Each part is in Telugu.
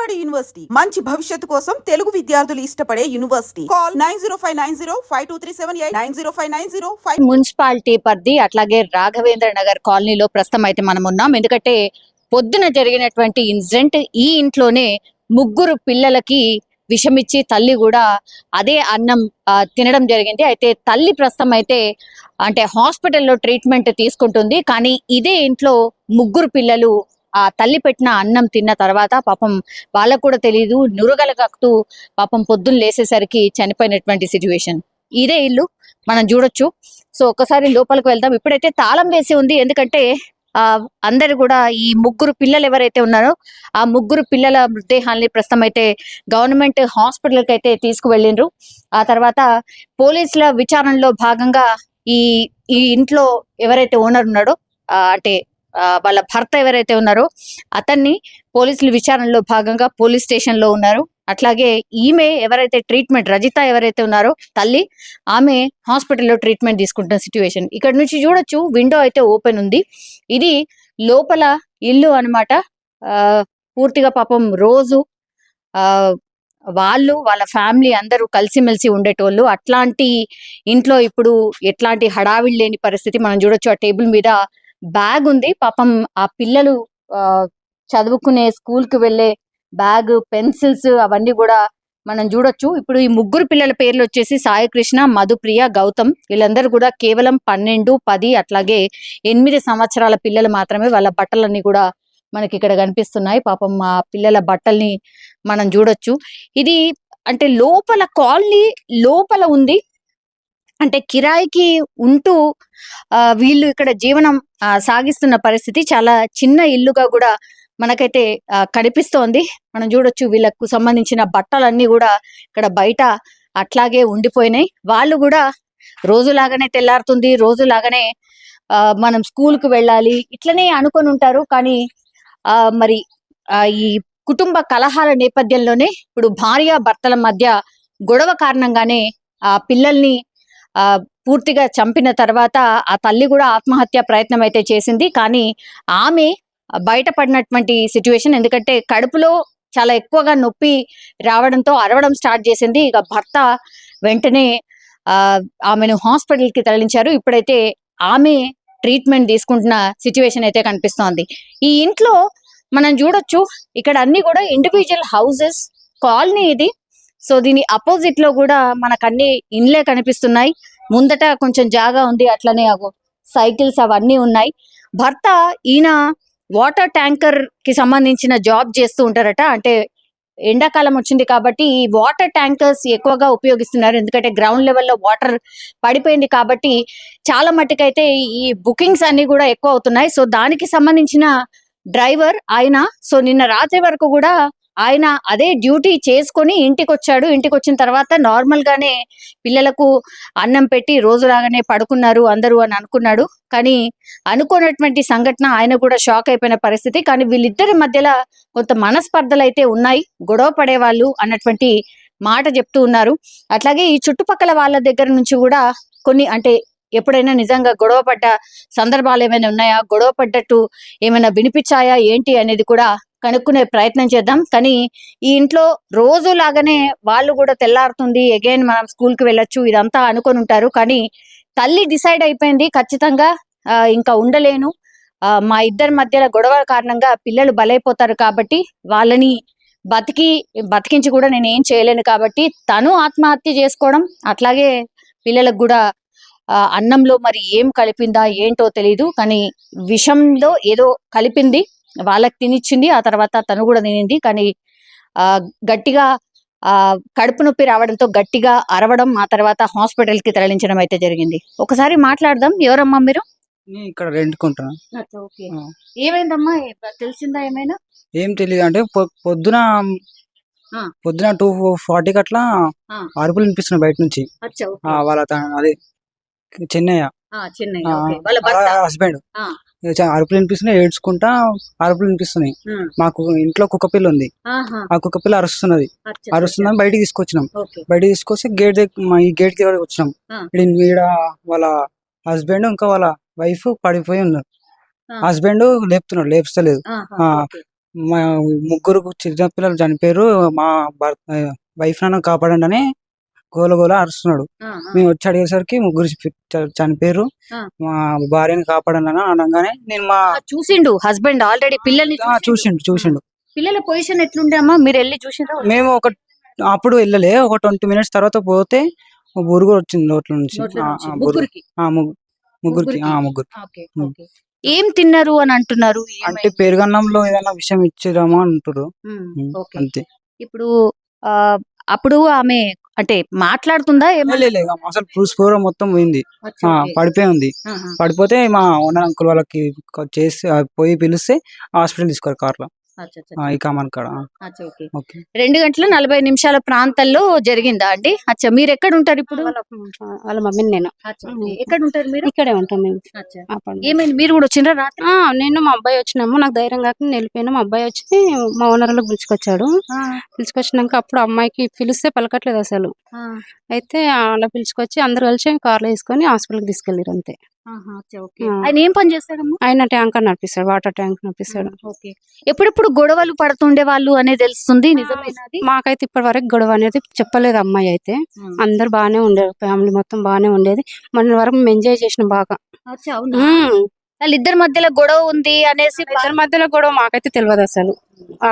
విజయవాడ యూనివర్సిటీ మంచి భవిష్యత్తు కోసం తెలుగు విద్యార్థులు ఇష్టపడే యూనివర్సిటీ. కాల్ 9059052378 905905. మున్సిపాలిటీ పరిధి అట్లాగే రాఘవేంద్ర నగర్ కాలనీలో ప్రస్తుతం అయితే మనం ఉన్నాం. ఎందుకంటే పొద్దున జరిగినటువంటి ఇన్సిడెంట్, ఈ ఇంట్లోనే ముగ్గురు పిల్లలకి విషమిచ్చి తల్లి కూడా అదే అన్నం తినడం జరిగింది. అయితే తల్లి ప్రస్తుతం అయితే అంటే హాస్పిటల్లో ట్రీట్మెంట్ తీసుకుంటుంది. కానీ ఇదే ఇంట్లో ముగ్గురు పిల్లలు ఆ తల్లి పెట్టిన అన్నం తిన్న తర్వాత పాపం వాళ్ళకు కూడా తెలియదు, నురగలగక్తూ పాపం పొద్దున్న లేసేసరికి చనిపోయినటువంటి సిచ్యువేషన్. ఇదే ఇల్లు మనం చూడొచ్చు. సో ఒక్కసారి లోపలికి వెళ్దాం. ఇప్పుడైతే తాళం వేసి ఉంది, ఎందుకంటే అందరు కూడా ఈ ముగ్గురు పిల్లలు ఎవరైతే ఉన్నారో ఆ ముగ్గురు పిల్లల మృతదేహాల్ని ప్రస్తుతం అయితే గవర్నమెంట్ హాస్పిటల్కి అయితే తీసుకువెళ్ళిండ్రు. ఆ తర్వాత పోలీసుల విచారణలో భాగంగా ఈ ఈ ఇంట్లో ఎవరైతే ఓనర్ ఉన్నాడో అంటే వాళ్ళ భర్త ఎవరైతే ఉన్నారో అతన్ని పోలీసుల విచారణలో భాగంగా పోలీస్ స్టేషన్ లో ఉన్నారు. అట్లాగే ఈమె ఎవరైతే ట్రీట్మెంట్, రజిత ఎవరైతే ఉన్నారో తల్లి, ఆమె హాస్పిటల్లో ట్రీట్మెంట్ తీసుకుంటున్న సిచ్యువేషన్. ఇక్కడ నుంచి చూడొచ్చు, విండో అయితే ఓపెన్ ఉంది. ఇది లోపల ఇల్లు అన్నమాట. పూర్తిగా పాపం రోజు వాళ్ళు వాళ్ళ ఫ్యామిలీ అందరూ కలిసిమెలిసి ఉండేటోళ్ళు. అట్లాంటి ఇంట్లో ఇప్పుడు ఎట్లాంటి హడావిడి లేని పరిస్థితి మనం చూడొచ్చు. ఆ టేబుల్ మీద బ్యాగ్ ఉంది. పాపం ఆ పిల్లలు చదువుకునే స్కూల్ కి వెళ్లే బ్యాగ్, పెన్సిల్స్ అవన్నీ కూడా మనం చూడొచ్చు. ఇప్పుడు ఈ ముగ్గురు పిల్లల పేర్లు వచ్చేసి సాయి కృష్ణ, మధుప్రియ, గౌతమ్. వీళ్ళందరూ కూడా కేవలం 12, 10 అట్లాగే 8 సంవత్సరాల పిల్లలు మాత్రమే. వాళ్ళ బట్టలన్నీ కూడా మనకి ఇక్కడ కనిపిస్తున్నాయి. పాపం ఆ పిల్లల బట్టల్ని మనం చూడొచ్చు. ఇది అంటే లోపల కాలనీ లోపల ఉంది, అంటే కిరాయికి ఉంటూ వీళ్ళు ఇక్కడ జీవనం సాగిస్తున్న పరిస్థితి. చాలా చిన్న ఇల్లుగా కూడా మనకైతే కనిపిస్తోంది. మనం చూడొచ్చు వీళ్ళకు సంబంధించిన బట్టలన్నీ కూడా ఇక్కడ బయట అట్లాగే ఉండిపోయినాయి. వాళ్ళు కూడా రోజులాగానే తెల్లారుతుంది, రోజులాగానే మనం స్కూల్కి వెళ్ళాలి ఇట్లనే అనుకొని ఉంటారు. కానీ మరి ఈ కుటుంబ కలహాల నేపథ్యంలోనే ఇప్పుడు భార్య భర్తల మధ్య గొడవ కారణంగానే ఆ పిల్లల్ని పూర్తిగా చంపిన తర్వాత ఆ తల్లి కూడా ఆత్మహత్య ప్రయత్నం అయితే చేసింది. కానీ ఆమె బయటపడినటువంటి సిచ్యువేషన్, ఎందుకంటే కడుపులో చాలా ఎక్కువగా నొప్పి రావడంతో అరవడం స్టార్ట్ చేసింది. ఇక భర్త వెంటనే ఆమెను హాస్పిటల్కి తరలించారు. ఇప్పుడైతే ఆమె ట్రీట్మెంట్ తీసుకుంటున్న సిచ్యువేషన్ అయితే కనిపిస్తోంది. ఈ ఇంట్లో మనం చూడొచ్చు, ఇక్కడ అన్ని కూడా ఇండివిజువల్ హౌసెస్, కాలనీ ఇది. సో దీని అపోజిట్ లో కూడా మనకు అన్ని ఇండ్లే కనిపిస్తున్నాయి. ముందట కొంచెం జాగా ఉంది, అట్లనే సైకిల్స్ అవన్నీ ఉన్నాయి. భర్త ఈయన వాటర్ ట్యాంకర్ కి సంబంధించిన జాబ్ చేస్తూ ఉంటారట. అంటే ఎండాకాలం వచ్చింది కాబట్టి ఈ వాటర్ ట్యాంకర్స్ ఎక్కువగా ఉపయోగిస్తున్నారు. ఎందుకంటే గ్రౌండ్ లెవెల్లో వాటర్ పడిపోయింది కాబట్టి చాలా మట్టుకైతే ఈ బుకింగ్స్ అన్ని కూడా ఎక్కువ అవుతున్నాయి. సో దానికి సంబంధించిన డ్రైవర్ ఆయన. సో నిన్న రాత్రి వరకు కూడా ఆయన అదే డ్యూటీ చేసుకొని ఇంటికి వచ్చాడు. ఇంటికి వచ్చిన తర్వాత నార్మల్ గానే పిల్లలకు అన్నం పెట్టి రోజులాగానే పడుకున్నారు అందరూ అని అనుకున్నాడు. కానీ అనుకున్నటువంటి సంఘటన ఆయన కూడా షాక్ అయిపోయిన పరిస్థితి. కానీ వీళ్ళిద్దరి మధ్యలో కొంత మనస్పర్ధలు అయితే ఉన్నాయి, గొడవ పడేవాళ్ళు అన్నటువంటి మాట చెప్తూ ఉన్నారు. అట్లాగే ఈ చుట్టుపక్కల వాళ్ళ దగ్గర నుంచి కూడా కొన్ని, అంటే ఎప్పుడైనా నిజంగా గొడవ పడ్డ సందర్భాలు ఏమైనా ఉన్నాయా, గొడవ పడ్డట్టు ఏమైనా వినిపించాయా ఏంటి అనేది కూడా కనుక్కునే ప్రయత్నం చేద్దాం. కానీ ఈ ఇంట్లో రోజు లాగానే వాళ్ళు కూడా తెల్లారుతుంది, అగైన్ మనం స్కూల్కి వెళ్ళొచ్చు ఇదంతా అనుకొని ఉంటారు. కానీ తల్లి డిసైడ్ అయిపోయింది, ఖచ్చితంగా ఇంకా ఉండలేను, మా ఇద్దరి మధ్యలో గొడవ కారణంగా పిల్లలు బలైపోతారు కాబట్టి వాళ్ళని బతికించి కూడా నేను ఏం చేయలేను కాబట్టి తను ఆత్మహత్య చేసుకోవడం, అట్లాగే పిల్లలకు కూడా అన్నంలో మరి ఏం కలిపిందా ఏంటో తెలీదు, కానీ విషంలో ఏదో కలిపింది, వాళ్ళకి తినిచ్చింది, ఆ తర్వాత తను కూడా తినింది. కానీ గట్టిగా కడుపు నొప్పి రావడంతో గట్టిగా అరవడం, ఆ తర్వాత హాస్పిటల్ కి తరలించడం అయితే జరిగింది. ఒకసారి మాట్లాడదాం. ఎవరమ్మా మీరు? ఇక్కడ రెంట్కుంటున్నా. ఏమైందమ్మా, తెలిసిందా ఏమైనా? ఏం తెలియదు, అంటే పొద్దున 2:40 అట్లా అరుపులు వినిపిస్తున్నాయి బయట నుంచి. వాళ్ళ అదే చెన్నయ్య హస్బెండ్ అరుపులు వినిపిస్తున్నాయి, ఏడ్చుకుంటా అరుపులు వినిపిస్తున్నాయి. మాకు ఇంట్లో కుక్క పిల్ల ఉంది, ఆ కుక్క పిల్ల అరుస్తున్నది. బయటికి తీసుకొచ్చినాం. బయటికి తీసుకొస్తే ఈ గేట్ కి వచ్చినాం. ఈడ వాళ్ళ హస్బెండ్ ఇంకా వాళ్ళ వైఫ్ పడిపోయి ఉన్నారు. హస్బెండ్ లేపుతున్నాడు, లేపుస్తలేదు. మా ముగ్గురు చిన్న పిల్లలు చనిపోయారు, మా వైఫ్ నన్ను కాపాడండి అని గోల గోల అరుస్తున్నాడు. మేము వచ్చి అడిగేసరికి ముగ్గురు చనిపోయారు, మా భార్యని కాపాడండి అని అనగానే నేను మా చూసిండు హస్బెండ్ ఆల్రెడీ పిల్లల్ని చూసిండు. పిల్లల పొజిషన్ ఎట్లుండే అమ్మా, మీరు వెళ్ళి చూసిండ్రా? మేము అప్పుడు వెళ్ళలే, ఒక 20 minutes తర్వాత పోతే బురుగు వచ్చింది నోట్ల నుంచి. ముగ్గురికి ముగ్గురికి ఓకే, ఓకే. ఏం తిన్నారు అని అంటున్నారు? అంటే పెరుగన్నంలో ఏదైనా విషయం ఇచ్చిరామో అంటారు ఓకే. అంతే. ఇప్పుడు అప్పుడు ఆమె అంటే మాట్లాడుతుందా? అసలు స్పూర మొత్తం పోయింది, పడిపోయి ఉంది. పడిపోతే మా ఓనర్ అంకుల్ వాళ్ళకి చేసి పోయి పిలిస్తే హాస్పిటల్ తీసుకోరు కార్లో, ఈ కామన్ కాడ. 2:40 ప్రాంతాల్లో జరిగిందా అండి? అచ్చా, మీరు ఎక్కడ ఉంటారు ఇప్పుడు? వాళ్ళ మమ్మీని నేను. ఎక్కడ ఉంటారు మీరు? ఇక్కడే ఉంటాం మేము. ఏమైంది, మీరు కూడా వచ్చిండ్రా రాత్రి? నేను మా అబ్బాయి వచ్చినాము, నాకు ధైర్యం కాక నేను వెళ్ళిపోయాను. మా అబ్బాయి వచ్చి మా ఓనర్లకు పిలుచుకొచ్చాడు. పిలుచుకొచ్చినాక అప్పుడు అమ్మాయికి పిలిస్తే పలకట్లేదు అసలు. అయితే అలా పిలుచుకొచ్చి అందరు కలిసి కార్లో వేసుకొని హాస్పిటల్కి తీసుకెళ్ళారు అంతే. ఆయన ఏం పని చేస్తాడమ్మా? ఆయన ట్యాంకర్ నడిపిస్తాడు, వాటర్ ట్యాంక్ నడిపిస్తాడు. ఎప్పుడెప్పుడు గొడవలు పడుతుండే వాళ్ళు అనేది తెలుస్తుంది, నిజమేనది? మాకైతే ఇప్పటి వరకు గొడవ అనేది చెప్పలేదు అమ్మాయి అయితే. అందరు బాగానే ఉండేది, ఫ్యామిలీ మొత్తం బాగానే ఉండేది. మొన్న వరకు మేము ఎంజాయ్ చేసినాం బాగా. వాళ్ళిద్దరి మధ్యలో గొడవ ఉంది అనేసి? ఇద్దరి మధ్యలో గొడవ మాకైతే తెలియదు అసలు.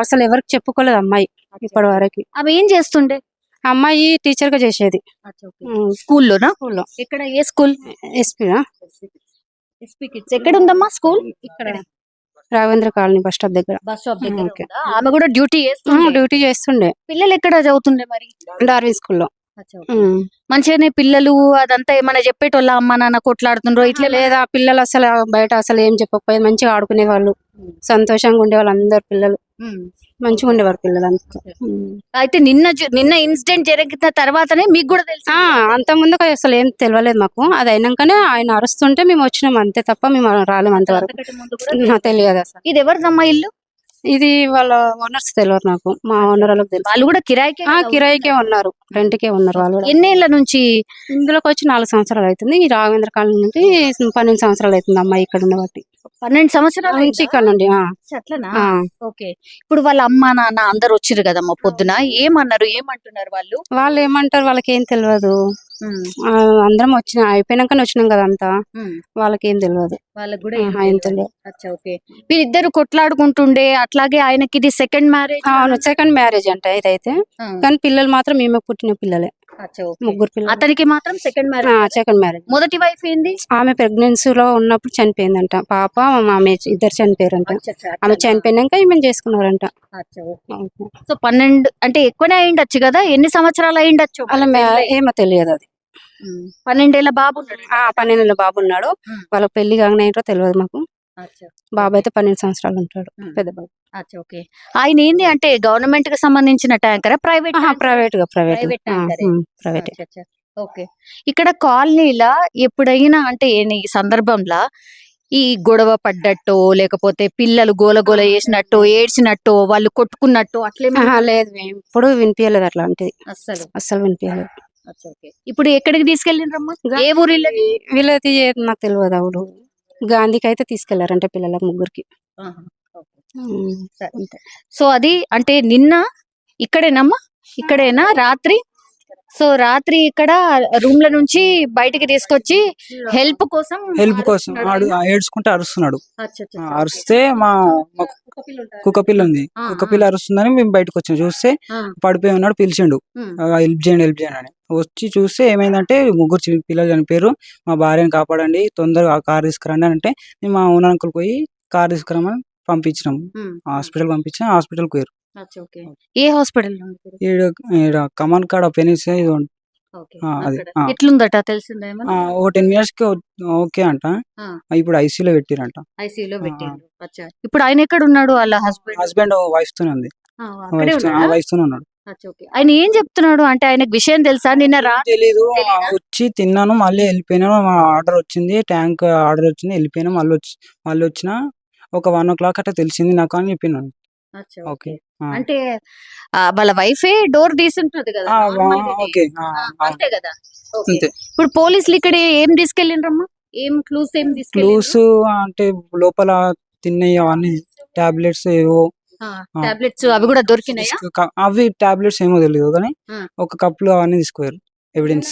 అసలు ఎవరికి చెప్పుకోలేదు అమ్మాయి ఇప్పటి వరకు. ఆమె ఏం చేస్తుండే? అమ్మాయి టీచర్ గా చేసేది స్కూల్లోనా? స్కూల్లో. ఎక్కడ, ఏ స్కూల్? SP kids. ఎక్కడ ఉందమ్మా స్కూల్? ఇక్కడ రాఘవేంద్ర కాలనీ బస్ స్టాప్ దగ్గర. ఆమె కూడా డ్యూటీ చేస్తుండే. పిల్లలు ఎక్కడ చదువుతుండే మరి? డార్విన్ స్కూల్లో. మంచిగానే పిల్లలు అదంతా ఏమైనా చెప్పేటోళ్ళ అమ్మ నాన్న కొట్లాడుతుండ్రో ఇట్లా? లేదా, పిల్లలు అసలు బయట అసలు ఏం చెప్పకపోయేది, మంచిగా ఆడుకునే వాళ్ళు, సంతోషంగా ఉండేవాళ్ళు అందరు పిల్లలు, మంచిగా ఉండేవారు పిల్లలు అంతా. అయితే నిన్న ఇన్సిడెంట్ జరిగిన తర్వాతనే మీకు కూడా తెలుసు? అంత ముందు అసలు ఏం తెలియలేదు మాకు. అది అయినాకనే ఆయన అరుస్తుంటే మేము వచ్చినాం అంతే తప్ప మేము రాలేము అంతవరకు. తెలియదు అసలు. ఇది ఎవరిదమ్మా ఇల్లు? ఇది వాళ్ళ ఓనర్స్ తెలియదు నాకు, మా ఓనర్ వాళ్ళకి తెలుసు. వాళ్ళు కూడా కిరాయికే ఉన్నారు, రెంట్కే ఉన్నారు వాళ్ళు. ఎన్నేళ్ల నుంచి ఇందులోకి వచ్చి 4 సంవత్సరాలు అవుతుంది. ఈ రాఘవేంద్ర కాలనీ నుండి 12 సంవత్సరాలు అవుతుంది అమ్మాయి ఇక్కడ ఉన్న బట్టి. 12 సంవత్సరాల నుంచి ఇక్కడ నుండి. అట్లనా? ఓకే. ఇప్పుడు వాళ్ళ అమ్మ నాన్న అందరు వచ్చిరు కదమ్మా పొద్దున, ఏమన్నారు, ఏమంటున్నారు వాళ్ళు? వాళ్ళు ఏమంటారు, వాళ్ళకి ఏం తెలియదు. అందరం అయిపోయినాకనే వచ్చినాం కదా అంతా, వాళ్ళకి ఏం తెలియదు. వాళ్ళకి కూడా ఏం తెలియదు. వీరిద్దరు కొట్లాడుకుంటుండే, అట్లాగే ఆయనకి ఇది సెకండ్ మ్యారేజ్? అవును, సెకండ్ మ్యారేజ్ అంట ఇదైతే. కానీ పిల్లలు మాత్రం మేమే పుట్టిన పిల్లలే, ముగ్గురు పిల్లలు. అతనికి మాత్రం సెకండ్ మ్యారేజ్. మొదటి వైఫ్ ఏంది? ఆమె ప్రెగ్నెన్సీలో ఉన్నప్పుడు చనిపోయిందంట పాప, ఆమె ఇద్దరు చనిపోయారంట. ఆమె చనిపోయినాక ఈమె చేసుకున్నారంట. సో 12 అంటే ఎక్కువనే అయిండొచ్చు కదా? ఎన్ని సంవత్సరాలు అయిండొచ్చు? అలా ఏమో తెలియదు అది. 12 ఏళ్ల బాబు? 12 ఏళ్ల బాబు ఉన్నాడు. వాళ్ళకి పెళ్లి కాగానేంటో తెలియదు మాకు. బాబు అయితే 12 సంవత్సరాలు ఉంటాడు, పెద్ద బాబు. ఓకే. ఆయన ఏంది అంటే గవర్నమెంట్ కి సంబంధించిన ట్యాంకరా? ప్రైవేట్? ప్రైవేట్. ఓకే. ఇక్కడ కాలనీలా ఎప్పుడైనా అంటే ఈ సందర్భంలో ఈ గొడవ పడ్డట్టు, లేకపోతే పిల్లలు గోల చేసినట్టు, ఏడ్చినట్టు, వాళ్ళు కొట్టుకున్నట్టు అట్లేమీ లేదు, ఇప్పుడు వినిపించలేదు అట్లాంటిది, అస్సలు వినిపించలేదు. ఇప్పుడు ఎక్కడికి తీసుకెళ్ళిండ్రమ్మా? ఏ ఊరి వీళ్ళది నాకు తెలియదు. అవుడు గాంధీకి అయితే తీసుకెళ్లారంటే పిల్లలకు ముగ్గురికి. సో అది అంటే నిన్న ఇక్కడేనమ్మా? ఇక్కడేనా రాత్రి? సో రాత్రి ఇక్కడ రూమ్ ల నుంచి బయటికి తీసుకొచ్చి హెల్ప్ కోసం ఏడ్చుకుంటే అరుస్తున్నాడు. అరిస్తే మా కుక్క పిల్ల ఉంది, కుక్క పిల్ల అరుస్తుందని మేము బయటకు వచ్చాం. చూస్తే పడిపోయి ఉన్నాడు, పిలిచిండు హెల్ప్ చేయండి అని. వచ్చి చూస్తే ఏమైందంటే ముగ్గురు పిల్లలు చనిపోయారు, మా భార్యను కాపాడండి, తొందరగా కార్ తీసుకురండి అంటే మేము మా ఓనర్ అంకుల్ పోయి కార్ తీసుకురామని పంపించినాం. హాస్పిటల్ పంపించాం, హాస్పిటల్ పోయారు. ఏ హాస్పిటల్? కమాన్ కాడ పెనిస్ ఎట్లుందట తెలిసిందా? ఓ 10 minutes కి ఓకే అంట, ఇప్పుడు ఐసీయూలో పెట్టిరంట. ఇప్పుడు ఆయన ఎక్కడ ఉన్నాడు? వాళ్ళ హస్బెండ్ వైఫ్ తోనే ఉంది, వైఫ్ తోనే ఉన్నాడు. ఆయన ఏం చెప్తున్నాడు అంటే ఆయనకు విషయం తెలుసా? నిన్న తెలీదు, వచ్చి తిన్నాను మళ్ళీ వెళ్ళిపోయినాను, ఆర్డర్ వచ్చింది, ట్యాంక్ ఆర్డర్ వచ్చింది, వెళ్ళిపోయినా మళ్ళీ వచ్చిన ఒక 1 o'clock అట్లా తెలిసింది నాకు అని చెప్పినాను. ఓకే. అంటే వాళ్ళ వైఫే డోర్ తీసుంటది కదా, అంతే కదా? ఇప్పుడు పోలీసులు ఇక్కడ ఏం తీసుకెళ్ళిండ్రమ్మా? ఏం క్లూస్ అంటే లోపల తిన్నాయి అవన్నీ టాబ్లెట్స్ ఏవో టాబ్లెట్స్ అవి కూడా దొరికినాయా? అవి టాబ్లెట్స్ ఏమో తెలియదు కానీ ఆ. ఒక కప్పులు అవన్నీ తీసుకోయారు ఎవిడెన్స్.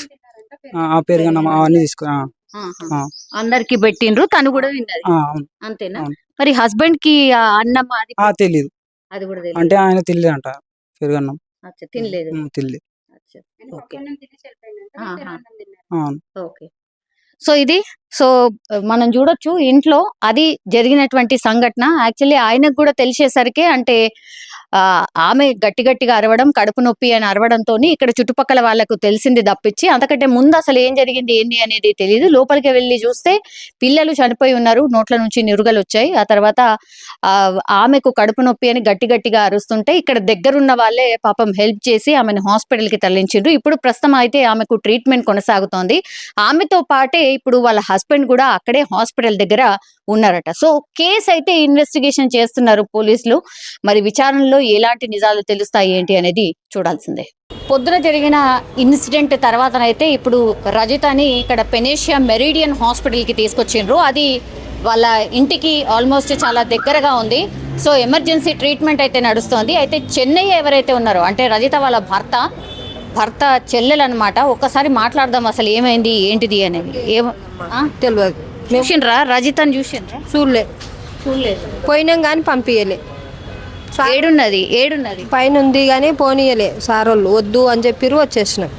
ఆ పెరుగన్నం అవన్నీ తీసుకో ఆ. అందరికి పెట్టిండ్రు, తను కూడా తిన్నది అవును. అంతేనా? అవును. మరి హస్బెండ్ కి ఆ అన్నం అది తెలీదు అది కూడా అంటే తెలియదు. ఆయన తెలియదు అంట పెరుగన్నం. అచ్చా, తినలేదు. తెలియదు. అచ్చా, ఓకే. ఆహా. అవును. ఓకే. సో మనం చూడొచ్చు ఇంట్లో అది జరిగినటువంటి సంఘటన. యాక్చువల్లీ ఆయనకు కూడా తెలిసేసరికి అంటే ఆమె గట్టిగా అరవడం, కడుపు నొప్పి అని అరవడంతో ఇక్కడ చుట్టుపక్కల వాళ్ళకు తెలిసింది తప్పించి అంతకంటే ముందు అసలు ఏం జరిగింది ఏంది అనేది తెలియదు. లోపలికి వెళ్ళి చూస్తే పిల్లలు చనిపోయి ఉన్నారు, నోట్ల నుంచి నిరుగలు వచ్చాయి. ఆ తర్వాత ఆమెకు కడుపు నొప్పి అని గట్టిగా అరుస్తుంటే ఇక్కడ దగ్గరున్న వాళ్ళే పాపం హెల్ప్ చేసి ఆమెను హాస్పిటల్ కి తరలించిండ్రు. ఇప్పుడు ప్రస్తుతం అయితే ఆమెకు ట్రీట్మెంట్ కొనసాగుతోంది. ఆమెతో పాటే ఇప్పుడు వాళ్ళ హస్బెండ్ కూడా అక్కడే హాస్పిటల్ దగ్గర ఉన్నారట. సో కేసు అయితే ఇన్వెస్టిగేషన్ చేస్తున్నారు పోలీసులు. మరి విచారణలో ఎలాంటి నిజాలు తెలుస్తాయి ఏంటి అనేది చూడాల్సిందే. పొద్దున జరిగిన ఇన్సిడెంట్ తర్వాతనైతే ఇప్పుడు రజితని ఇక్కడ పెనేషియా మెరిడియన్ హాస్పిటల్ కి తీసుకొచ్చిండ్రు. అది వాళ్ళ ఇంటికి ఆల్మోస్ట్ చాలా దగ్గరగా ఉంది. సో ఎమర్జెన్సీ ట్రీట్మెంట్ అయితే నడుస్తోంది. అయితే చెన్నై ఎవరైతే ఉన్నారో అంటే రజిత వాళ్ళ భర్త చెల్లెలు అనమాట. ఒక్కసారి మాట్లాడదాం అసలు ఏమైంది ఏంటిది అనేది. తెలియదు. చూసిండ్రా రజితని? చూసిండ్రా? చూడలేదు. పోయినాం కానీ పంపించలే. ఏడున్నది పైన ఉంది కానీ పోనీయలే సార్ వాళ్ళు. వద్దు అని చెప్పిర్రు, వచ్చేసినాం.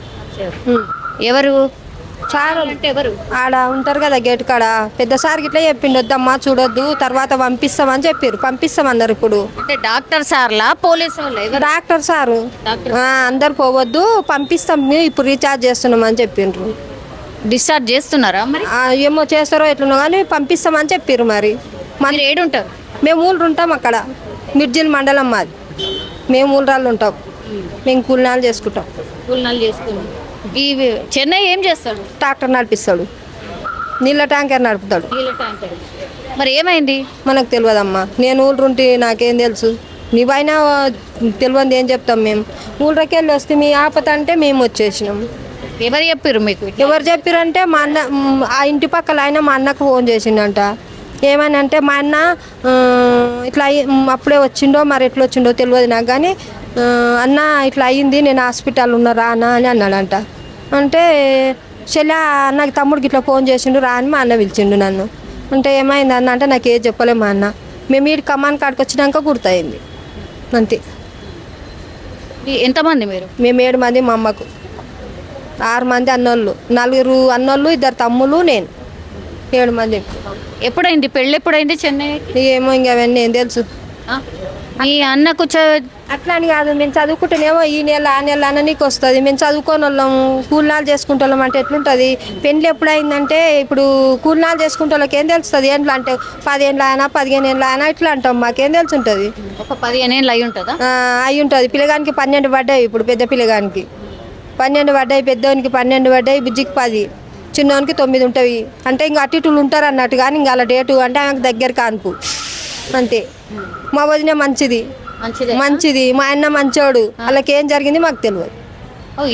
ఎవరు సార్ అంటే ఎవరు? ఆడ ఉంటారు కదా గేట్ కాడ, పెద్ద సార్ గిట్లా చెప్పిండు వద్దమ్మా చూడొద్దు తర్వాత పంపిస్తామని చెప్పారు. పంపిస్తామన్నారు. ఇప్పుడు అంటే డాక్టర్ సార్లా పోలీసు వాళ్ళు? డాక్టర్ సారు అందరు పోవద్దు పంపిస్తాం, మేము ఇప్పుడు రీఛార్జ్ చేస్తున్నాం అని చెప్పిండ్రు. డిశ్చార్జ్ చేస్తున్నారా మరి? ఏమో చేస్తారో ఎట్లున్నా కానీ పంపిస్తామని చెప్పారు. మరి మీరు ఏడుంటారు? మేము ఊళ్ళు ఉంటాం అక్కడ, మిర్జిల్ మండలం మాది. మేము ఊళ్ళరాళ్ళు ఉంటాం, మేము కూలినాలు చేసుకుంటాం. ఈ చెన్నై ఏం చేస్తాడు? ట్రాక్టర్ నడిపిస్తాడు, నీళ్ళ ట్యాంకర్ నడుపుతాడు. మరి ఏమైంది మనకు తెలియదమ్మా. నేను ఊళ్ళుంటే నాకేం తెలుసు, నీవైనా తెలియదు ఏం చెప్తాం. మేము ఊళ్ళకి వెళ్ళి వస్తే మీ ఆపత అంటే మేము వచ్చేసినాం. ఎవరు చెప్పారు మీకు? ఎవరు చెప్పారంటే మా అన్న, ఆ ఇంటి పక్కల ఆయన మా అన్నకు ఫోన్ చేసిండంట. ఏమని అంటే మా అన్న ఇట్లా అప్పుడే వచ్చిండో మరి ఎట్లా వచ్చిండో తెలియదు నాకు కానీ, అన్న ఇట్లా అయ్యింది నేను హాస్పిటల్ ఉన్నా రానా అని అన్నాడంట. అంటే చెల్లి నాకు తమ్ముడికి ఇట్లా ఫోన్ చేసిండు రా అని మా అన్న పిలిచిండు నన్ను. అంటే ఏమైంది అన్న అంటే నాకు ఏం చెప్పలే మా అన్న. మేము ఈ కమాన్ కాడికి వచ్చినాక గుర్తయింది అంతే. ఎంతమంది మీరు? మేము 7 మంది, మా అమ్మకు 6 మంది అన్నోళ్ళు, 4 అన్నోళ్ళు, 2 తమ్ముళ్ళు, నేను 7 మంది. ఎప్పుడైంది పెళ్ళి? ఎప్పుడైంది చెన్నై? ఏమో ఇంకా అవన్నీ ఏం తెలుసు. మీ అన్నకు అట్లా అని కాదు, మేము చదువుకుంటేనేమో ఈ నెల ఆ నెల అన్న నీకు వస్తుంది. మేము చదువుకొని వాళ్ళము కూలినాలు చేసుకుంటే వాళ్ళం అంటే ఎట్లుంటుంది. పెళ్ళి ఎప్పుడైందంటే ఇప్పుడు కూలినాలు చేసుకుంటే వాళ్ళకి ఏం తెలుస్తుంది. ఏంట్లో అంటే 10 ఏళ్ళ అయినా 15 ఏళ్ళ అయినా ఇట్లా అంటాం, మాకేం తెలుసు ఉంటుంది. ఒక 15 ఏళ్ళు అయి ఉంటుందా? అయి ఉంటుంది. పిల్లగానికి 12 పడ్డాయి. ఇప్పుడు పెద్ద పిల్లగానికి 12 పడ్డాయి, పెద్దోనికి 12 పడ్డాయి, బుజ్జికి 10, చిన్నోనికి 9 ఉంటుంది. అంటే ఇంకా అటు ఇటులు ఉంటారు అన్నట్టు. కానీ ఇంకా అలా డేటు అంటే ఆమెకు దగ్గర కానుపు అంతే. మా వదిన మంచిది, మా అన్న మంచోడు. వాళ్ళకి ఏం జరిగింది మాకు తెలియదు.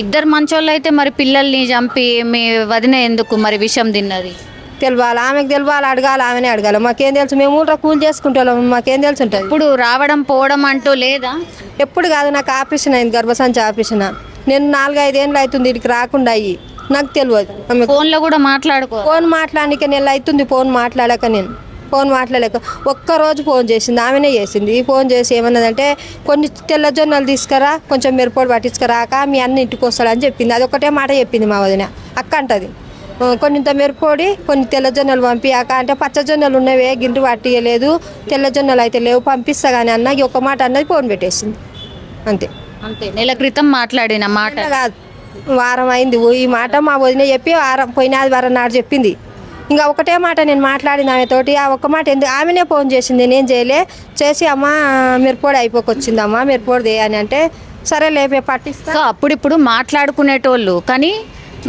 ఇద్దరు మంచోళ్ళు అయితే మరి పిల్లల్ని చంపి మీ వదిన ఎందుకు మరి విషం తిన్నది? తెలియాలి, ఆమెకు తెలియాలి, అడగాలి, ఆమెనే అడగాలి. మాకేం తెలుసు, మేము ఊళ్ళో కూలి చేసుకుంటాం, మాకేం తెలుసు ఉంటుంది. ఇప్పుడు రావడం పోవడం అంటూ లేదా? ఎప్పుడు కాదు, నాకు ఆపరేషన్ అయింది, గర్భసంచి ఆపరేషన్. నేను 4-5 ఏళ్ళు అవుతుంది ఇక్కడికి రాకుండా అయ్యి, నాకు తెలియదు. ఫోన్లో కూడా మాట్లాడుకో. ఫోన్ మాట్లాడక నెల అవుతుంది, ఫోన్ మాట్లాడక. నేను ఫోన్ మాట్లాడలేక ఒక్కరోజు ఫోన్ చేసింది, ఆమెనే చేసింది. ఫోన్ చేసి ఏమన్నదంటే కొన్ని తెల్లజొన్నలు తీసుకురా, కొంచెం మిరపొడి పట్టించుకురాక మీ అన్న ఇంటికి వస్తాడని చెప్పింది. అది ఒకటే మాట చెప్పింది మా వదిన. అక్క అంటది కొంత మిరపొడి కొన్ని తెల్లజొన్నలు పంపియాక అంటే పచ్చజొన్నలు ఉన్నవే గింటి పట్టియలేదు, తెల్లజొన్నలు అయితే లేవు పంపిస్తా కానీ అన్న ఒక మాట అన్నది ఫోన్ పెట్టేసింది అంతే. నెల క్రితం మాట్లాడిన మాట కాదు, వారం అయింది ఈ మాట మా వదిన చెప్పి. పోయిన ఆదివారం నాడు చెప్పింది. ఇంకా ఒకటే మాట నేను మాట్లాడింది ఆమెతోటి. ఆ ఒక్క మాట ఎందుకు, ఆమెనే ఫోన్ చేసింది, నేను చేయలే. చేసి అమ్మ మిరపొడి అయిపోకొచ్చిందమ్మా మిరపొడి అని అంటే సరే లేపే పట్టిస్తా. సో అప్పుడిప్పుడు మాట్లాడుకునేటోళ్ళు. కానీ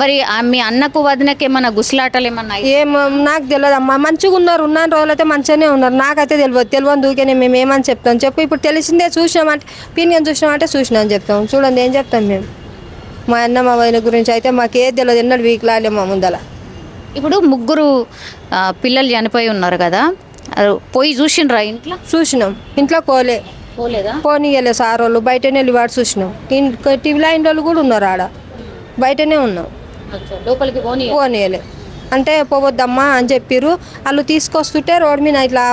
మరి మీ అన్నకు వదినకి ఏమన్నా గుసలాటలు ఏమన్నా? ఏమో నాకు తెలియదు అమ్మా. మంచిగా ఉన్నారు, ఉన్న రోజులు అయితే మంచిగానే ఉన్నారు. నాకైతే తెలియదు దూకేనే మేము ఏమని చెప్తాం చెప్పు. ఇప్పుడు తెలిసిందే, చూసినామంటే పీనియన్ చూసినామంటే చూసినా అని చెప్తాం. చూడండి ఏం చెప్తాం మేము. మా అన్న మా వదిన గురించి అయితే మాకేది తెలియదు, ఎన్నడూ వీక్ లాలే మా ముందల. ఇప్పుడు 3 పిల్లలు చనిపోయి ఉన్నారు కదా, పోయి చూసిండ్రా ఇంట్లో? చూసినాం, ఇంట్లో కోలే పోలేదా? పోనీయలే సార్ వాళ్ళు, బయటనే వెళ్ళి వాడు చూసినాం. టీవీలో అయిన వాళ్ళు కూడా ఉన్నారు ఆడ, బయటనే ఉన్నాం. లోపలికి పోనీయలే అంటే పోవద్దమ్మా అని చెప్పిర్రు. వాళ్ళు తీసుకొస్తుంటే రోడ్డు మీద ఇట్లా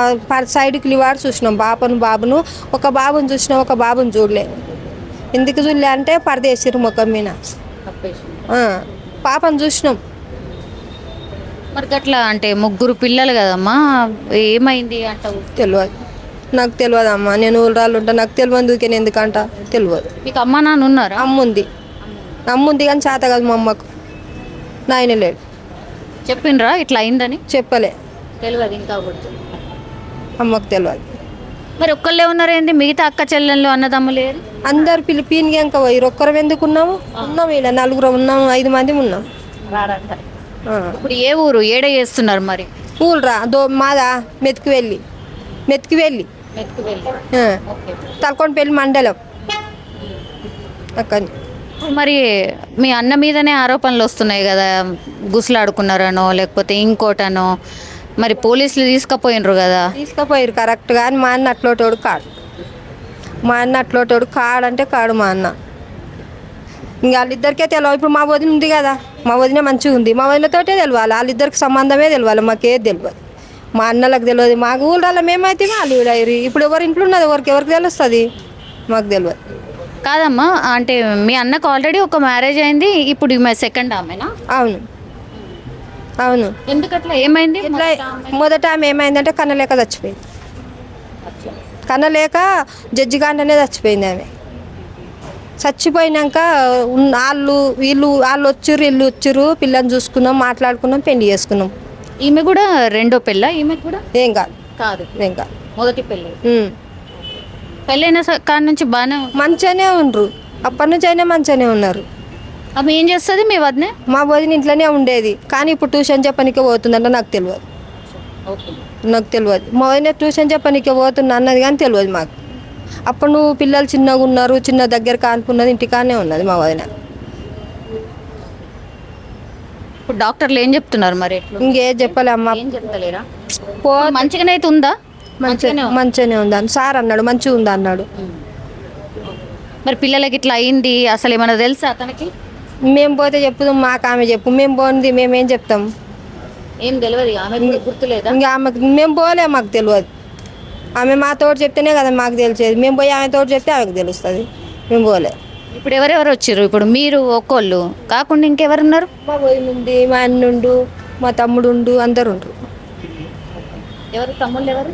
సైడ్కి వాడు చూసినాం. బాబును ఒక బాబుని చూసినాం, ఒక బాబుని చూడలే. ఎందుకు చూడలే అంటే పరదేసిర్రు ముఖం మీద. పాపను చూసినాం. మరి అట్లా అంటే ముగ్గురు పిల్లలు కదమ్మా, ఏమైంది అంటావు? తెలియదు, నాకు తెలియదమ్మా. నేను ఊళ్ళో ఉంటా, నాకు తెలియదు. ఎందుకంట తెలియదు. మీకు అమ్మ నాన్న ఉన్నారా? అమ్ముంది కానీ చేత కాదు మా అమ్మకు. నాయన లేడు. చెప్పిండ్రా ఇట్లా అయిందని? చెప్పలే, తెలియదు ఇంకా కూడా. అమ్మకు తెలియదు. మరి ఒక్కళ్ళే ఉన్నారు ఏంది? మిగతా అక్క చెల్లెళ్ళు అన్నదమ్ములు లేరు? అందరు పిలిపిన్గా ఇంకా పోయి ఒక్కరం ఎందుకు ఉన్నాము? ఉన్నాము ఈడ 4 ఉన్నాము, 5 మంది ఉన్నాం. ఇప్పుడు ఏ ఊరు ఏడ చేస్తున్నారు మరి? ఊళ్ళరా మాదా మెతికి వెళ్ళి తలకొండపల్లి మండలం అక్కడి. మరి మీ అన్న మీదనే ఆరోపణలు వస్తున్నాయి కదా, గుసలాడుకున్నారనో లేకపోతే ఇంకోటనో. మరి పోలీసులు తీసుకుపోయినరు కదా? తీసుకుపోయారు కరెక్ట్. కానీ మా అన్న అట్లోటోడు కాడంటే కాడు మా అన్న. ఇంకా వాళ్ళిద్దరికే తెలియదు. ఇప్పుడు మా వదిన ఉంది కదా, మా వదిన మంచిగా ఉంది, మా వదినతోటే తెలియాలి. వాళ్ళిద్దరికి సంబంధమే తెలియాలి, మాకేది తెలియదు. మా అన్నలకు తెలియదు. మాకు ఊళ్ళో మేమైతే వాళ్ళు ఊళ్ళారు. ఇప్పుడు ఎవరి ఇంట్లో ఉన్నది ఎవరికి తెలుస్తుంది? మాకు తెలియదు. కాదమ్మా, అంటే మీ అన్నకు ఆల్రెడీ ఒక మ్యారేజ్ అయింది, ఇప్పుడు ఈమె సెకండ్ ఆమెనా? అవును. ఎందుకట్లా, ఏమైంది? మొదట ఆమె ఏమైందంటే కన్నలేక చచ్చిపోయింది. కన్నలేక జడ్జిగాండనే చచ్చిపోయింది ఆమె. చచ్చిపోయినాక వీళ్ళు వచ్చిర్రు, పిల్లని చూసుకున్నాం, మాట్లాడుకున్నాం, పెళ్లి చేసుకున్నాం. ఈమె కూడా రెండో పెళ్ళ? ఈమె కూడా ఏం కాదు మొదటి పెళ్ళి. పెళ్ళైన కాడ నుంచి బాగానే మంచిగానే ఉండ్రు. అప్పటి నుంచి అయినా మంచిగానే ఉన్నారు. ఆమె ఏం చేస్తుంది మీ వదినే? మా వదిన ఇంట్లోనే ఉండేది, కానీ ఇప్పుడు ట్యూషన్ చెప్పనికే పోతుందంటే నాకు తెలియదు. మా వదిన ట్యూషన్ చెప్పనికే పోతున్నా అన్నది కానీ తెలియదు మాకు. అప్పుడు నువ్వు పిల్లలు చిన్నగా ఉన్నారు, చిన్న దగ్గర కానుకున్నది, ఇంటికానే ఉన్నది మా వదిన. ఇప్పుడు డాక్టర్లు ఏం చెప్తున్నారు మరి? ఇంకేం చెప్పలే అమ్మ. ఏం చెప్తలేరా? మంచిగానే అయితే ఉందా? మంచిగానే ఉందా సార్ అన్నాడు, మంచిగా ఉందా అన్నాడు. మరి పిల్లలకి ఇట్లా అయింది అసలు ఏమన్నా తెలుసా అతనికి? మేము పోతే చెప్పుదాం, మాకు ఆమె చెప్పు. మేము పోయింది మేమేం చెప్తాం? ఏం తెలియదు. ఆమె గుర్తులేదా? ఇంకా ఆమెకు మేము పోలే, మాకు తెలియదు. ఆమె మా తోడు చెప్తేనే కదా మాకు తెలిసేది. మేము పోయి ఆమె తోడు చెప్తే ఆమెకు తెలుస్తుంది. మేము పోలే. ఇప్పుడు ఎవరెవరు వచ్చారు? ఇప్పుడు మీరు ఒక్కళ్ళు కాకుండా ఇంకెవరున్నారు? మా వదినుండి, మా అన్నుండు, మా తమ్ముడు అందరు ఉండ్రు. ఎవరు తమ్ముళ్ళు? ఎవరు?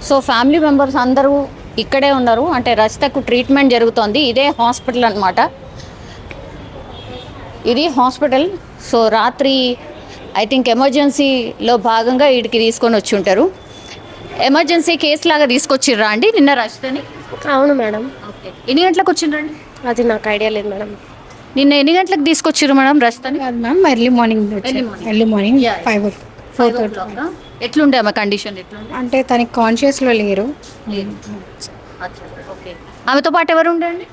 సో ఫ్యామిలీ మెంబర్స్ అందరూ ఇక్కడే ఉన్నారు. అంటే రచితకు ట్రీట్మెంట్ జరుగుతోంది. ఇదే హాస్పిటల్ అన్నమాట. ఇది హాస్పిటల్. సో రాత్రి ఐ థింక్ ఎమర్జెన్సీలో భాగంగా వీడికి తీసుకొని వచ్చి ఉంటారు. ఎమర్జెన్సీ కేసు లాగా తీసుకొచ్చిర్రా అండి నిన్న రచితని? అవును మేడం. ఓకే. ఎన్ని గంటలకు వచ్చిండ్రండి? అది నాకు ఐడియా లేదు మేడం. నిన్న ఎన్ని గంటలకు తీసుకొచ్చిర్రు మేడం రచితని? Ma'am early morning 5:30. ఎట్లుండే ఆమె కండిషన్? ఎట్లుండే అంటే తనకి కాన్షియస్లో లేరు. ఓకే. ఆమెతో పాటు ఎవరు ఉండండి?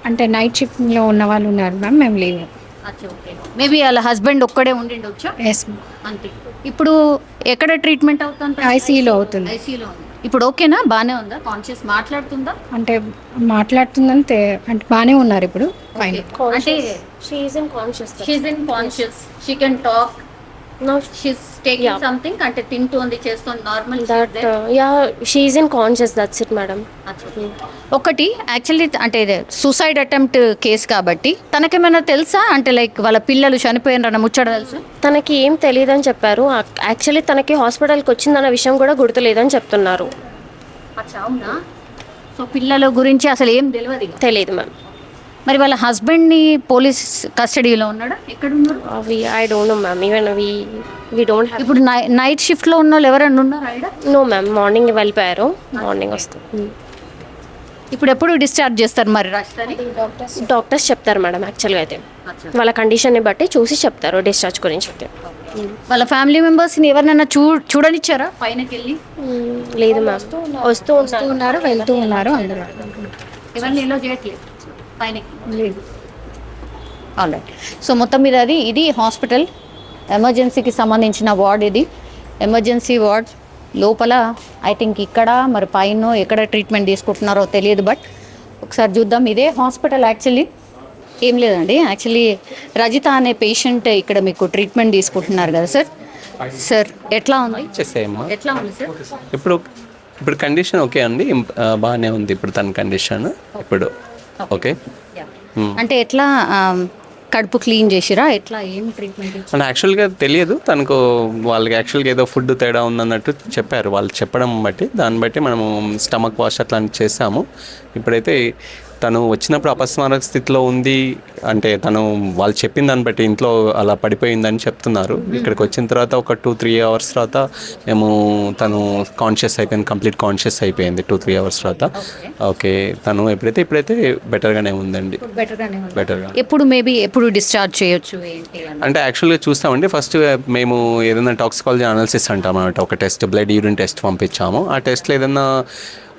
అంటే నైట్ షిఫ్ట్లో ఉన్న వాళ్ళు ఉన్నారు మ్యామ్, మేము లేవు. మేబీ వాళ్ళ హస్బెండ్ ఒక్కడే ఉండిండొచ్చా? ఎస్ అంతే. ఇప్పుడు ఎక్కడ ట్రీట్మెంట్ అవుతుంది? ఐసీయూలో అవుతుంది. ఐసీయూలో ఉంది. ఇప్పుడు ఓకేనా? బాగానే ఉందా? కాన్షియస్ మాట్లాడుతుందా? అంటే మాట్లాడుతుందని అంటే బాగానే ఉన్నారు ఇప్పుడు. ఫైన్. అంటే She is in conscious. She in conscious, she can talk, No, she taking something, అంటే తింటుంది, చేస్తుంది, normal. yeah, she is in conscious. That's it, madam. ఒకటి యాక్చువల్లీ అంటే సూసైడ్ అటెంప్ట్ కేసు కాబట్టి తనకేమైనా తెలుసా? అంటే లైక్ వాళ్ళ పిల్లలు చనిపోయినరన్న ముచ్చట తెలుసా? తనకి ఏం తెలియదని చెప్పారు. యాక్చువల్లీ తనకి హాస్పిటల్కి వచ్చిందన్న విషయం కూడా గుర్తులేదని చెప్తున్నారు. అవునా? సో పిల్లల గురించి అసలు ఏం తెలియదు? తెలియదు మ్యామ్. మరి వాళ్ళ హస్బెండ్ని పోలీస్ కస్టడీలో ఉన్నాడా? ఎక్కడ ఉన్నారు? I don't know ma'am. Even we don't have. ఇప్పుడు నైట్ షిఫ్ట్లో ఉన్న వాళ్ళు ఎవరైనా ఉన్నారా? నో మ్యామ్, మార్నింగ్ వెళ్ళిపోయారు. మార్నింగ్ వస్తాం. ఇప్పుడు ఎప్పుడు డిశ్చార్జ్ చేస్తారు మరి రచితని? డాక్టర్స్ చెప్తారు మేడం. యాక్చువల్గా అయితే వాళ్ళ కండిషన్ని బట్టి చూసి చెప్తారు డిశ్చార్జ్ గురించి అయితే. వాళ్ళ ఫ్యామిలీ మెంబర్స్ని ఎవరినైనా చూడనిచ్చారా పైనకి వెళ్ళి? లేదు మ్యామ్, వస్తూ ఉన్నారు, వెళ్తూ ఉన్నారు అందరూ. ఎవరిని ఎల్లో చేయట్లేదు పైనకి? లేదు. ఆల్రైట్. సో మొత్తం మీద ఇది హాస్పిటల్. ఎమర్జెన్సీకి సంబంధించిన వార్డ్ ఇది. ఎమర్జెన్సీ వార్డ్ లోపల ఐ థింక్ ఇక్కడ మరి పైన ఎక్కడ ట్రీట్మెంట్ తీసుకుంటున్నారో తెలియదు, బట్ ఒకసారి చూద్దాం. ఇదే హాస్పిటల్ యాక్చువల్లీ. ఏం లేదండి, యాక్చువల్లీ రజిత అనే పేషెంట్ ఇక్కడ మీకు ట్రీట్మెంట్ తీసుకుంటున్నారు కదా సార్. సార్ ఎట్లా ఉంది? చేసేయమ్మా. ఎట్లా ఉంది సార్? ఇప్పుడు కండిషన్ ఓకే అండి, బాగానే ఉంది ఇప్పుడు తన కండిషన్ ఇప్పుడు ఓకే. అంటే ఎట్లా కడుపు క్లీన్ చేసిరా, ఎట్లా ఏం ట్రీట్మెంట్? అంటే యాక్చువల్గా తెలియదు తనకు, వాళ్ళకి యాక్చువల్గా ఏదో ఫుడ్ తేడా ఉందన్నట్టు చెప్పారు. వాళ్ళు చెప్పడం బట్టి దాన్ని బట్టి మనము స్టమక్ వాష్ అట్లాంటివి చేసాము. ఇప్పుడైతే తను వచ్చినప్పుడు అపస్మారక స్థితిలో ఉంది అంటే తను వాళ్ళు చెప్పిన దాన్ని బట్టి ఇంట్లో అలా పడిపోయిందని చెప్తున్నారు. ఇక్కడికి వచ్చిన తర్వాత ఒక 2-3 అవర్స్ తర్వాత మేము తను కాన్షియస్ అయిపోయింది, కంప్లీట్ కాన్షియస్ అయిపోయింది 2-3 అవర్స్ తర్వాత. ఓకే, తను ఇప్పుడైతే బెటర్గానే ఉందండి. బెటర్గా. ఎప్పుడు డిశ్చార్జ్ చేయొచ్చు అంటే యాక్చువల్గా చూస్తామండి, ఫస్ట్ మేము ఏదైనా టాక్సికాలజీ అనాలిసిస్ అంటాం అన్నమాట. ఒక టెస్ట్, బ్లడ్ యూరిన్ టెస్ట్ పంపించాము. ఆ టెస్ట్లో ఏదైనా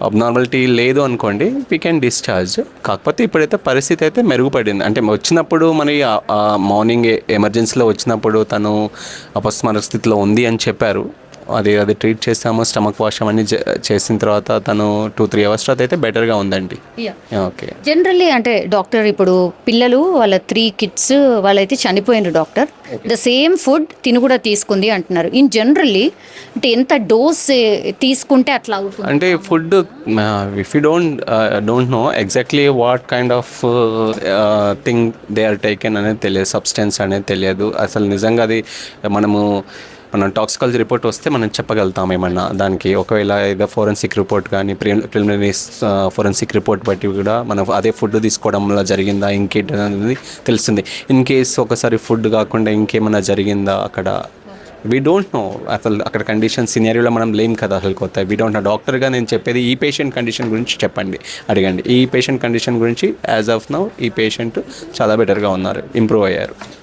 అబ్నార్మాలిటీ లేదు అనుకోండి, వీ కెన్ డిశ్చార్జ్. కాకపోతే ఇప్పుడైతే పరిస్థితి అయితే మెరుగుపడింది. అంటే వచ్చినప్పుడు మనకి మార్నింగ్ ఎమర్జెన్సీలో వచ్చినప్పుడు తను అపస్మారక స్థితిలో ఉంది అని చెప్పారు. అది ట్రీట్ చేసాము, స్టమక్ వాష్ అవన్నీ చేసిన తర్వాత తను 2-3 అవర్స్ తర్వాత అయితే బెటర్గా ఉందండి. ఓకే. జనరల్లీ అంటే డాక్టర్ ఇప్పుడు పిల్లలు వాళ్ళ 3 kids వాళ్ళైతే చనిపోయినారు డాక్టర్. ద సేమ్ ఫుడ్ తిని కూడా తీసుకుంది అంటున్నారు. ఇన్ జనరల్లీ అంటే ఎంత డోస్ తీసుకుంటే అట్లా అవుతుంది? అంటే food if you don't know exactly what kind of thing they are taken అనేది తెలియదు, సబ్స్టెన్స్ అనేది తెలియదు. అసలు నిజంగా అది మనం టాక్సికాలజీ రిపోర్ట్ వస్తే మనం చెప్పగలుగుతాం ఏమన్నా దానికి. ఒకవేళ ఏదో ఫోరెన్సిక్ రిపోర్ట్ కానీ ప్రిలిమినరీ ఫోరెన్సిక్ రిపోర్ట్ బట్టి కూడా మనం అదే ఫుడ్ తీసుకోవడం వల్ల జరిగిందా ఇంకేంటి అనేది తెలుస్తుంది. ఇన్ కేస్ ఒకసారి ఫుడ్ కాకుండా ఇంకేమైనా జరిగిందా అక్కడ, వీ డోంట్ నో. అసలు అక్కడ కండిషన్ సినారియోలో మనం లేం కదా అసలు కొత్త. We don't know. డాక్టర్గా నేను చెప్పేది ఈ పేషెంట్ కండిషన్ గురించి చెప్పండి, అడగండి. ఈ పేషెంట్ కండిషన్ గురించి యాజ్ ఆఫ్ నౌ ఈ పేషెంట్ చాలా బెటర్గా ఉన్నారు, ఇంప్రూవ్ అయ్యారు.